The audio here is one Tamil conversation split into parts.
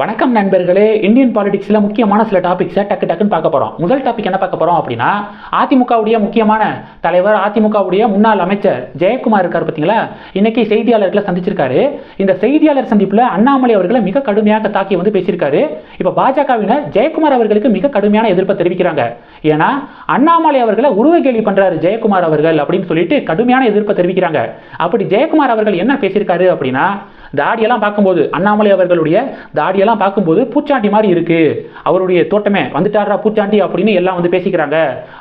வணக்கம் நண்பர்களே. இந்தியன் பாலிடிக்ஸில் முக்கியமான சில டாபிக்ஸை டக்குன்னு பார்க்க போகிறோம். முதல் டாபிக் என்ன பார்க்க போகிறோம் அப்படின்னா, அதிமுகவுடைய முக்கியமான தலைவர், அதிமுகவுடைய முன்னாள் அமைச்சர் ஜெயக்குமார் இருக்கார் பார்த்தீங்களா, இன்னைக்கு செய்தியாளர்களை சந்திச்சிருக்காரு. இந்த செய்தியாளர் சந்திப்பில் அண்ணாமலை அவர்களை மிக கடுமையாக தாக்கி பேசியிருக்காரு. இப்போ பாஜகவினர் ஜெயக்குமார் அவர்களுக்கு மிக கடுமையான எதிர்ப்பை தெரிவிக்கிறாங்க. ஏன்னா அண்ணாமலை அவர்களை உருவ கேலி பண்றாரு ஜெயக்குமார் அவர்கள் அப்படின்னு சொல்லிட்டு கடுமையான எதிர்ப்பை தெரிவிக்கிறாங்க. அப்படி ஜெயக்குமார் அவர்கள் என்ன பேசியிருக்காரு அப்படின்னா, தாடியெல்லாம் பார்க்கும்போது அண்ணாமலை அவர்களுடைய தாடியெல்லாம் பார்க்கும்போது பூச்சாண்டி மாதிரி இருக்கு, அவருடைய தோற்றமே வந்துட்டாரா பூச்சாண்டி அப்படின்னு எல்லாம் பேசிக்கிறாங்க.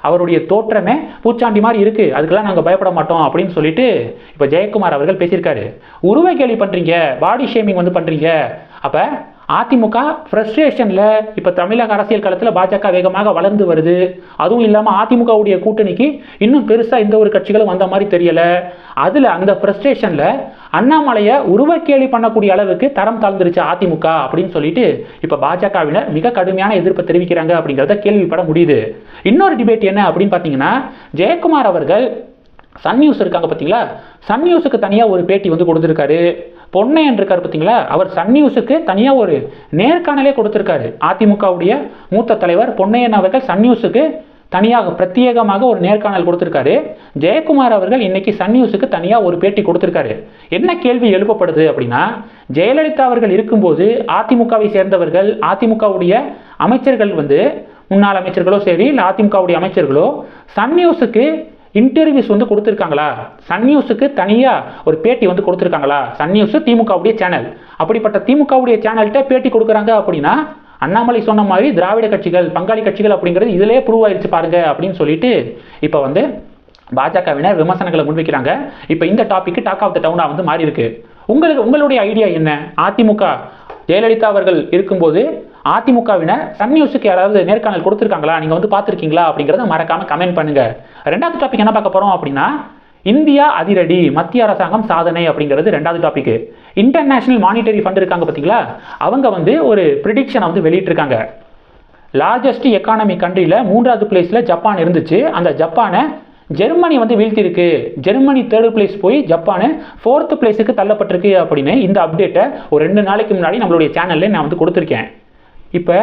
அவருடைய தோற்றமே பூச்சாண்டி மாதிரி இருக்கு, அதுக்கெல்லாம் நாங்கள் பயப்பட மாட்டோம் அப்படின்னு சொல்லிட்டு இப்போ ஜெயக்குமார் அவர்கள் பேசியிருக்காரு. உருவ கேலி பண்றீங்க, பாடி ஷேமிங் பண்றீங்க. அப்ப அதிமுக ஃப்ரஸ்ட்ரேஷன்ல இப்ப தமிழக அரசியல் களத்தில் பாஜக வேகமாக வளர்ந்து வருது. அதுவும் இல்லாம அதிமுகவுடைய கூட்டணிக்கு இன்னும் பெருசா எந்த ஒரு கட்சிகளும் வந்த மாதிரி தெரியல. அதுல அந்த ஃப்ரஸ்ட்ரேஷன்ல அண்ணாமலையை உருவக்கேலி பண்ணக்கூடிய அளவுக்கு தரம் தாழ்ந்துருச்சு அதிமுக அப்படின்னு சொல்லிட்டு இப்ப பாஜகவினர் மிக கடுமையான எதிர்ப்பை தெரிவிக்கிறாங்க அப்படிங்கிறத கேள்விப்பட முடியுது. இன்னொரு டிபேட் என்ன அப்படின்னு பாத்தீங்கன்னா, ஜெயக்குமார் அவர்கள் சன் நியூஸ் இருக்காங்க பார்த்தீங்களா, சன் நியூஸுக்கு தனியாக ஒரு பேட்டி கொடுத்துருக்காரு. பொன்னையன் இருக்கார் பார்த்தீங்களா, அவர் சன் நியூஸுக்கு தனியாக ஒரு நேர்காணலே கொடுத்துருக்காரு. அதிமுகவுடைய மூத்த தலைவர் பொன்னையன் அவர்கள் சன் நியூஸுக்கு தனியாக பிரத்யேகமாக ஒரு நேர்காணல் கொடுத்திருக்காரு. ஜெயக்குமார் அவர்கள் இன்னைக்கு சன் நியூஸுக்கு தனியாக ஒரு பேட்டி கொடுத்திருக்காரு. என்ன கேள்வி எழுப்பப்படுது அப்படின்னா, ஜெயலலிதா அவர்கள் இருக்கும்போது அதிமுகவை சேர்ந்தவர்கள், அதிமுகவுடைய அமைச்சர்கள் முன்னாள் அமைச்சர்களோ சரி, இல்லை அதிமுகவுடைய அமைச்சர்களோ சன் நியூஸுக்கு இன்டர்வியூஸ் கொடுத்துருக்காங்களா, சன் நியூஸுக்கு தனியாக ஒரு பேட்டி கொடுத்துருக்காங்களா? சன் நியூஸ் திமுகவுடைய சேனல், அப்படிப்பட்ட திமுகவுடைய சேனல்கிட்ட பேட்டி கொடுக்குறாங்க அப்படின்னா, அண்ணாமலை சொன்ன மாதிரி திராவிட கட்சிகள், பங்காளி கட்சிகள் அப்படிங்கிறது இதிலே ப்ரூவ் ஆயிடுச்சு பாருங்க அப்படின்னு சொல்லிட்டு இப்போ பாஜகவினர் விமர்சனங்களை முன்வைக்கிறாங்க. இப்போ இந்த டாபிக் டாக் ஆஃப் த டவுனா மாறி இருக்கு. உங்களுடைய ஐடியா என்ன? அதிமுக ஜெயலலிதா அவர்கள் இருக்கும்போது அதிமுகவினர் சன் நியூஸுக்கு யாராவது நேர்காணல் கொடுத்துருக்காங்களா, நீங்க பார்த்துருக்கீங்களா அப்படிங்கிறத மறக்காம கமெண்ட் பண்ணுங்க. ரெண்டாவது டாபிக் என்ன பார்க்க போறோம் அப்படின்னா, இந்தியா அதிரடி, மத்திய அரசாங்கம் சாதனை அப்படிங்கிறது ரெண்டாவது டாபிக். இன்டர்நேஷனல் மானிட்டரி ஃபண்ட் இருக்காங்க பார்த்தீங்களா, அவங்க ஒரு ப்ரிடிக்ஷனை வெளியிட்டிருக்காங்க. லார்ஜஸ்ட் எக்கானமி கண்ட்ரியில் 3வது பிளேஸ்ல ஜப்பான் இருந்துச்சு. அந்த ஜப்பானை ஜெர்மனி வீழ்த்திருக்கு. ஜெர்மனி 3rd பிளேஸ் போய் ஜப்பானு 4th பிளேஸுக்கு தள்ளப்பட்டிருக்கு அப்படின்னு இந்த அப்டேட்டை ஒரு 2 நாளைக்கு முன்னாடி நம்மளுடைய சேனல்ல நான் கொடுத்துருக்கேன். இப்போ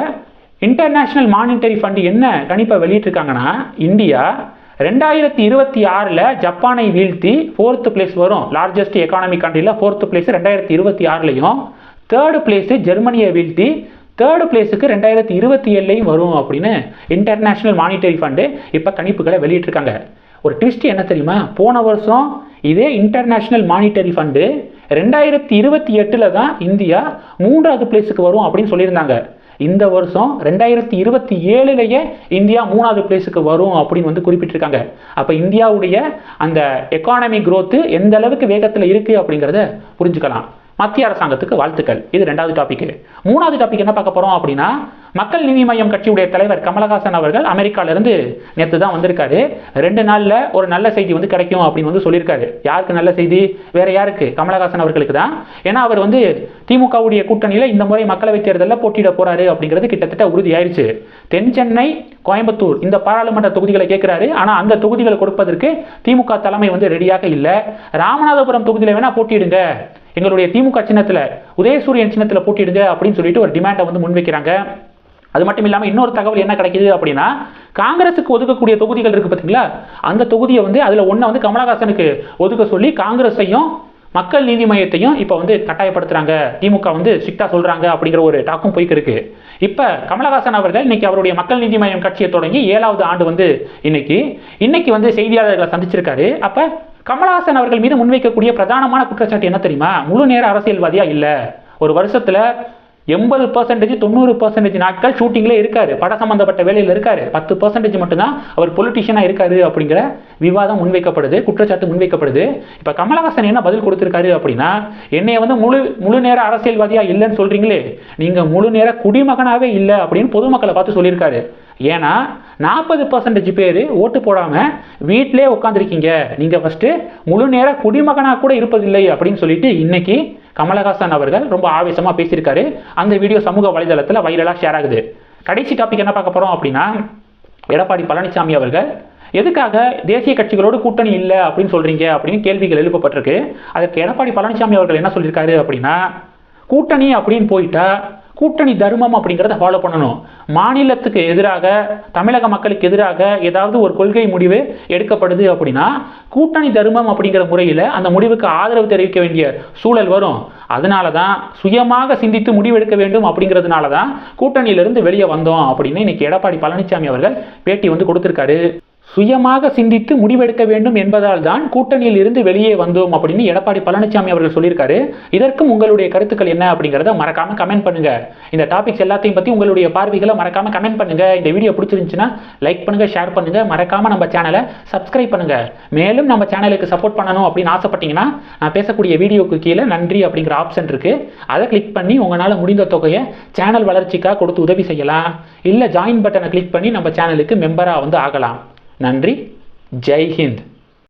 இன்டர்நேஷனல் மானிட்டரி ஃபண்ட் என்ன கணிப்பை வெளியிட்டிருக்காங்கன்னா, இந்தியா 2026 ஜப்பானை வீழ்த்தி 4th பிளேஸ் வரும். லார்ஜஸ்ட் எக்கானமி கண்ட்ரியில் 4th பிளேஸ் 2026லையும், 3rd பிளேஸ் ஜெர்மனியை வீழ்த்தி 3rd பிளேஸுக்கு 2027லையும் வரும் அப்படின்னு இன்டர்நேஷனல் மானிட்டரி ஃபண்டு இப்போ கணிப்புகளை வெளியிட்டிருக்காங்க. ஒரு ட்விஸ்ட் என்ன தெரியுமா? போன வருஷம் இதே இன்டர்நேஷனல் மானிட்டரி ஃபண்டு 2028 தான் இந்தியா 3வது பிளேஸுக்கு வரும் அப்படின்னு சொல்லியிருந்தாங்க. இந்த வருஷம் 2027லேயே இந்தியா 3வது பிளேஸுக்கு வரும் அப்படின்னு குறிப்பிட்டிருக்காங்க. அப்ப இந்தியாவுடைய அந்த எக்கானமி growth எந்த அளவுக்கு வேகத்தில் இருக்கு அப்படிங்கிறத புரிஞ்சுக்கலாம். மத்திய அரசாங்கத்துக்கு வாழ்த்துக்கள். இது ரெண்டாவது டாபிக். மூணாவது டாபிக் என்ன பார்க்க போறோம் அப்படின்னா, மக்கள் நீதி மய்யம் கட்சியுடைய தலைவர் கமலஹாசன் அவர்கள் அமெரிக்காவிலிருந்து நேற்று தான் வந்திருக்காரு. 2 நாள்ல ஒரு நல்ல செய்தி கிடைக்கும் அப்படின்னு சொல்லியிருக்காரு. யாருக்கு நல்ல செய்தி? வேற யாருக்கு? கமலஹாசன் அவர்களுக்கு தான். ஏன்னா அவர் திமுகவுடைய கூட்டணியில இந்த முறை மக்களவைத் தேர்தலில் போட்டியிட போறாரு அப்படிங்கிறது கிட்டத்தட்ட உறுதியாயிருச்சு. தென் சென்னை, கோயம்புத்தூர் இந்த பாராளுமன்ற தொகுதிகளை கேட்கிறாரு. ஆனா அந்த தொகுதிகளை கொடுப்பதற்கு திமுக தலைமை ரெடியாக இல்லை. ராமநாதபுரம் தொகுதியில வேணா போட்டியிடுங்க, எங்களுடைய திமுக சின்னத்துல, உதயசூரியன் சின்னத்துல போட்டிடுங்க அப்படின்னு சொல்லிட்டு ஒரு டிமாண்டை முன்வைக்கிறாங்க. அது மட்டும் இல்லாமல் இன்னொரு தகவல் என்ன கிடைக்குது அப்படின்னா, காங்கிரஸுக்கு ஒதுக்கக்கூடிய தொகுதிகள் இருக்கு பார்த்தீங்களா, அந்த தொகுதியை அதில் ஒன்றை கமலஹாசனுக்கு ஒதுக்க சொல்லி காங்கிரஸையும் மக்கள் நீதி மையத்தையும் இப்போ கட்டாயப்படுத்துறாங்க. திமுக ஸ்ட்ரிக்டா சொல்றாங்க அப்படிங்கிற ஒரு டாக்கும் போய்க்கு இருக்கு. இப்போ கமலஹாசன் அவர்கள் இன்னைக்கு அவருடைய மக்கள் நீதி மையம் கட்சியை தொடங்கி 7வது ஆண்டு இன்னைக்கு செய்தியாளர்களை சந்திச்சிருக்காரு. அப்ப கமலஹாசன் அவர்கள் மீது முன்வைக்கக்கூடிய பிரதானமான குற்றச்சாட்டு என்ன தெரியுமா? முழு நேர அரசியல்வாதியா இல்ல, ஒரு வருஷத்துல 80% 90% நாட்கள் ஷூட்டிங்ல இருக்காரு, பட சம்பந்தப்பட்ட வேலையில் இருக்காரு, 10% மட்டும்தான் அவர் பொலிட்டிஷியனா இருக்காரு அப்படிங்கிற விவாதம் முன்வைக்கப்படுது, குற்றச்சாட்டு முன்வைக்கப்படுது. இப்ப கமலஹாசன் என்ன பதில் கொடுத்திருக்காரு அப்படின்னா, என்னைய முழு நேர அரசியல்வாதியா இல்லைன்னு சொல்றீங்களே, நீங்க முழு நேர குடிமகனாவே இல்லை அப்படின்னு பொதுமக்களை பார்த்து சொல்லியிருக்காரு. ஏன்னா 40% பேர் ஓட்டு போடாம வீட்டிலே உட்காந்துருக்கீங்க, நீங்க ஃபர்ஸ்ட் முழு நேர குடிமகனா கூட இருப்பதில்லை அப்படின்னு சொல்லிட்டு இன்னைக்கு கமலஹாசன் அவர்கள் ரொம்ப ஆவேசமா பேசியிருக்காரு. அந்த வீடியோ சமூக வலைதளத்தில் வைரலா ஷேர் ஆகுது. கடைசி டாபிக் என்ன பார்க்க போறோம் அப்படின்னா, எடப்பாடி பழனிசாமி அவர்கள் எதுக்காக தேசிய கட்சிகளோடு கூட்டணி இல்லை அப்படின்னு சொல்றீங்க அப்படின்னு கேள்விகள் எழுப்பப்பட்டிருக்கு. அதற்கு எடப்பாடி பழனிசாமி அவர்கள் என்ன சொல்லியிருக்காரு அப்படின்னா, கூட்டணி அப்படின்னு போயிட்டா கூட்டணி தர்மம் அப்படிங்கிறத ஃபாலோ பண்ணணும். மாநிலத்துக்கு எதிராக, தமிழக மக்களுக்கு எதிராக ஏதாவது ஒரு கொள்கை முடிவு எடுக்கப்படுது அப்படின்னா கூட்டணி தர்மம் அப்படிங்கிற முறையில் அந்த முடிவுக்கு ஆதரவு தெரிவிக்க வேண்டிய சூழல் வரும். அதனால தான் சுயமாக சிந்தித்து முடிவெடுக்க வேண்டும் அப்படிங்கிறதுனால தான் கூட்டணியிலிருந்து வெளியே வந்தோம் அப்படின்னு இன்னைக்கு எடப்பாடி பழனிசாமி அவர்கள் பேட்டி கொடுத்திருக்காரு. சுயமாக சிந்தித்து முடிவெடுக்க வேண்டும் என்பதால் தான் கூட்டணியில் இருந்து வெளியே வந்தோம் அப்படின்னு எடப்பாடி பழனிசாமி அவர்கள் சொல்லியிருக்காரு. இதற்கும் உங்களுடைய கருத்துக்கள் என்ன அப்படிங்கிறத மறக்காம கமெண்ட் பண்ணுங்க. இந்த டாபிக்ஸ் எல்லாத்தையும் பத்தி உங்களுடைய பார்வைகளை மறக்காம கமெண்ட் பண்ணுங்க. இந்த வீடியோ பிடிச்சிருந்துச்சுன்னா லைக் பண்ணுங்க, ஷேர் பண்ணுங்க, மறக்காம நம்ம சேனலை சப்ஸ்கிரைப் பண்ணுங்க. மேலும் நம்ம சேனலுக்கு சப்போர்ட் பண்ணணும் அப்படின்னு ஆசைப்பட்டீங்கன்னா நான் பேசக்கூடிய வீடியோக்கு கீழே நன்றி அப்படிங்கிற ஆப்ஷன் இருக்கு. அதை கிளிக் பண்ணி உங்களால் முடிந்த தொகையை சேனல் வளர்ச்சிக்காக கொடுத்து உதவி செய்யலாம். இல்லை ஜாயின் பட்டனை கிளிக் பண்ணி நம்ம சேனலுக்கு மெம்பராக ஆகலாம். நன்றி. ஜெய் ஹிந்த்.